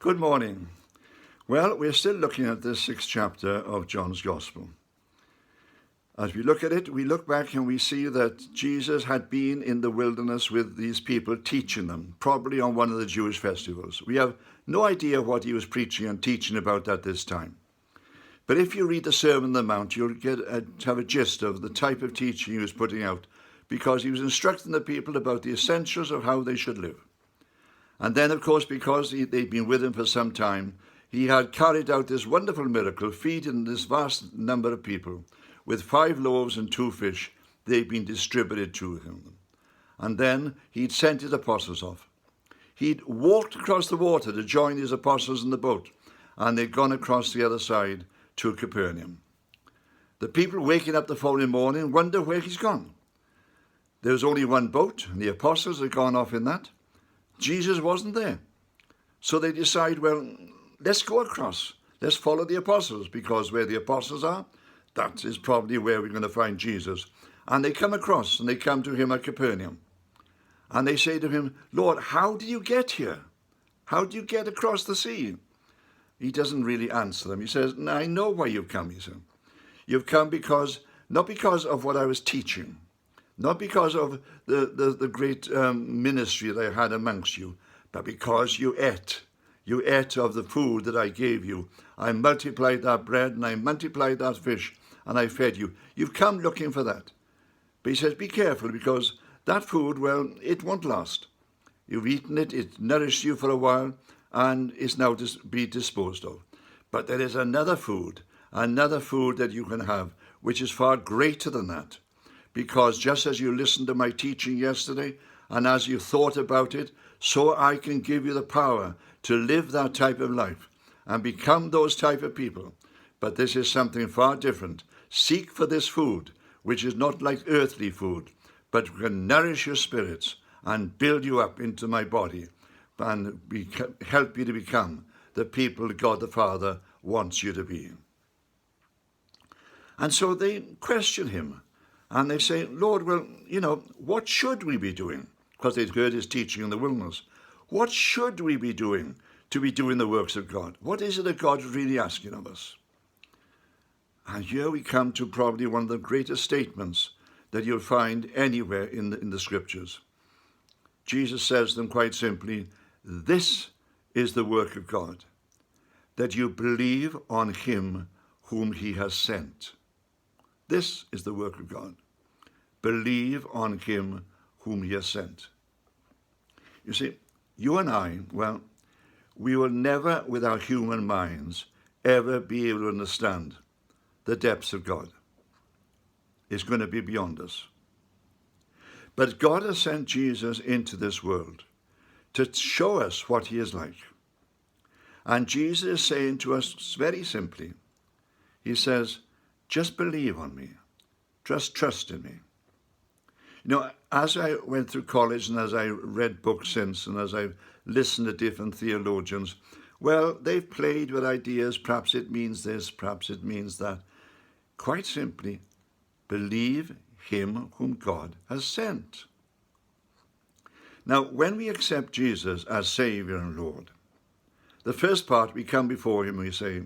Good morning. Well, we're still looking at this 6th chapter of John's Gospel. As we look at it, we look back and we see that Jesus had been in the wilderness with these people, teaching them, probably on one of the Jewish festivals. We have no idea what he was preaching and teaching about at this time. But if you read the Sermon on the Mount, you'll have a gist of the type of teaching he was putting out, because he was instructing the people about the essentials of how they should live. And then, of course, because they'd been with him for some time, he had carried out this wonderful miracle, feeding this vast number of people. With 5 loaves and 2 fish, they'd been distributed to him. And then he'd sent his apostles off. He'd walked across the water to join his apostles in the boat, and they'd gone across the other side to Capernaum. The people waking up the following morning wonder where he's gone. There was only one boat, and the apostles had gone off in that. Jesus wasn't there. So they decide, well, let's go across. Let's follow the apostles, because where the apostles are, that is probably where we're going to find Jesus. And they come across, and they come to him at Capernaum. And they say to him, Lord, how do you get here? How do you get across the sea? He doesn't really answer them. He says, I know why you've come, he said. You've come not because of what I was teaching, not because of the great ministry that I had amongst you, but because you ate. You ate of the food that I gave you. I multiplied that bread and I multiplied that fish and I fed you. You've come looking for that. But he says, be careful, because that food, well, it won't last. You've eaten it, it nourished you for a while, and is now to be disposed of. But there is another food that you can have, which is far greater than that. Because just as you listened to my teaching yesterday, and as you thought about it, so I can give you the power to live that type of life and become those type of people. But this is something far different. Seek for this food, which is not like earthly food, but can nourish your spirits and build you up into my body and help you to become the people God the Father wants you to be. And so they question him. And they say, Lord, well, what should we be doing? Because they'd heard his teaching in the wilderness. What should we be doing to be doing the works of God? What is it that God is really asking of us? And here we come to probably one of the greatest statements that you'll find anywhere in the scriptures. Jesus says to them quite simply, this is the work of God, that you believe on him whom he has sent. This is the work of God. Believe on him whom he has sent. You see, you and I, well, we will never, with our human minds, ever be able to understand the depths of God. It's going to be beyond us. But God has sent Jesus into this world to show us what he is like. And Jesus is saying to us very simply, he says, just believe on me. Just trust in me. As I went through college and as I read books since and as I've listened to different theologians, well, they've played with ideas. Perhaps it means this, perhaps it means that. Quite simply, believe him whom God has sent. Now, when we accept Jesus as Saviour and Lord, the first part, we come before him and we say,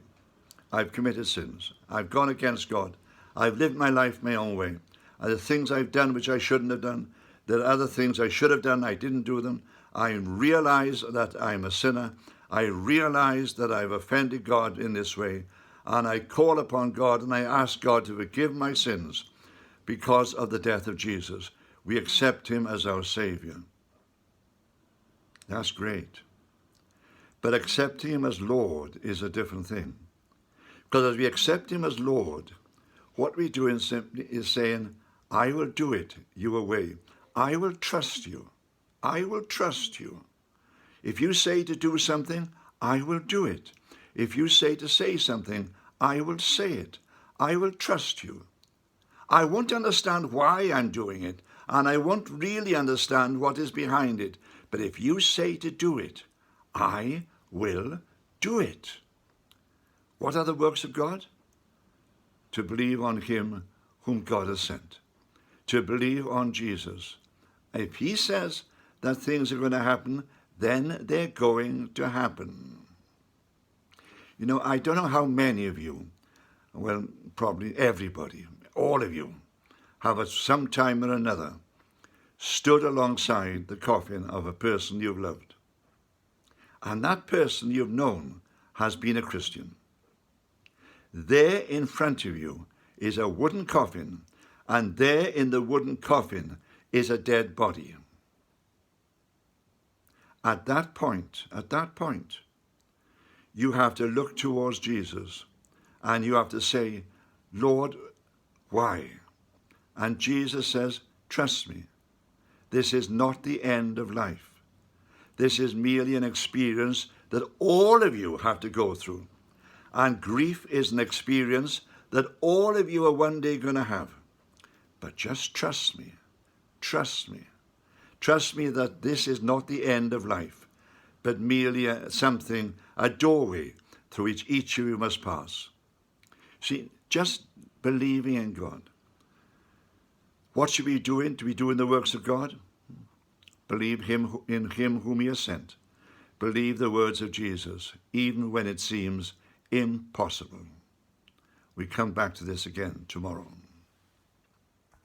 I've committed sins. I've gone against God. I've lived my life my own way. And the things I've done which I shouldn't have done, there are other things I should have done, I didn't do them. I realize that I'm a sinner. I realize that I've offended God in this way. And I call upon God and I ask God to forgive my sins because of the death of Jesus. We accept him as our Saviour. That's great. But accepting him as Lord is a different thing. Because as we accept him as Lord, what we're doing simply is saying, I will do it your way. I will trust you. I will trust you. If you say to do something, I will do it. If you say to say something, I will say it. I will trust you. I won't understand why I'm doing it, and I won't really understand what is behind it. But if you say to do it, I will do it. What are the works of God? To believe on him whom God has sent. To believe on Jesus. If he says that things are going to happen, then they're going to happen. You know, I don't know how many of you, well, probably everybody, all of you, have at some time or another stood alongside the coffin of a person you've loved. And that person you've known has been a Christian. There in front of you is a wooden coffin, and there in the wooden coffin is a dead body. At that point, you have to look towards Jesus and you have to say, Lord, why? And Jesus says, trust me. This is not the end of life. This is merely an experience that all of you have to go through. And grief is an experience that all of you are one day going to have. But just trust me. Trust me. Trust me that this is not the end of life, but merely a doorway through which each of you must pass. See, just believing in God. What should we be doing? To be doing the works of God? Believe in him whom he has sent. Believe the words of Jesus, even when it seems impossible. We come back to this again tomorrow.